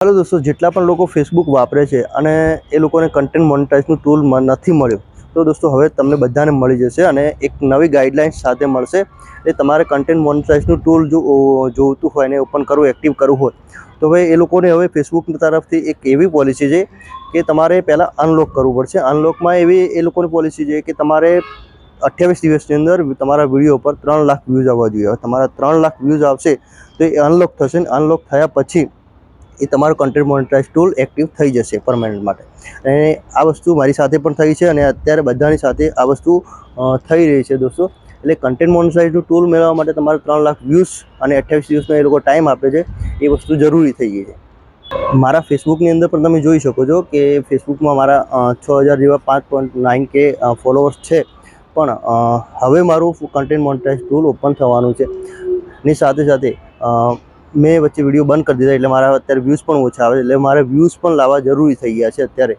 Hello दोस्तों, જેટલા પણ લોકો ફેસબુક વાપરે છે અને એ લોકોને કન્ટેન્ટ મોનેટાઇઝનું ટૂલ નથી મળ્યું, તો દોસ્તો હવે તમને બધાને મળી જશે અને એક નવી ગાઈડલાઇન્સ સાથે મળશે. એ તમારે કન્ટેન્ટ મોનેટાઇઝનું ટૂલ જોઈતું હોય ને ઓપન કરવું, એક્ટિવ કરવું હોય તો ભાઈ એ લોકોને હવે ફેસબુક તરફથી એક એવી પોલિસી છે કે તમારે પહેલાં અનલોક કરવું પડશે. અનલોકમાં એવી એ લોકોની પોલિસી છે કે તમારે 28 દિવસની અંદર તમારા વિડીયો પર 3 લાખ વ્યૂઝ આવવા જોઈએ. તમારા 3 લાખ વ્યૂઝ આવશે તો એ અનલોક થશે. અનલોક થયા પછી એ તમારું કન્ટેન્ટ મોનેટાઇઝ ટૂલ એક્ટિવ થઈ જશે પરમેનન્ટ માટે. અને આ વસ્તુ મારી સાથે પણ થઈ છે અને અત્યારે બધાની સાથે આ વસ્તુ થઈ રહી છે દોસ્તો. એટલે કન્ટેન્ટ મોનેટાઇઝનું ટૂલ મેળવવા માટે તમારે 3 લાખ વ્યૂઝ અને 28 દિવસનો એ લોકો ટાઈમ આપે છે. એ વસ્તુ જરૂરી થઈ ગઈ છે. મારા ફેસબુકની અંદર પણ તમે જોઈ શકો છો કે ફેસબુકમાં મારા 6000 જેવા 5.9K ફોલોઅર્સ છે. પણ હવે મારું કન્ટેન્ટ મોનેટાઇઝ ટૂલ ઓપન થવાનું છે. ની સાથે સાથે મેં વચ્ચે વિડીયો બંધ કરી દીધા એટલે મારા અત્યારે વ્યૂઝ પણ ઓછા આવે, એટલે મારે વ્યૂઝ પણ લાવવા જરૂરી થઈ ગયા છે અત્યારે.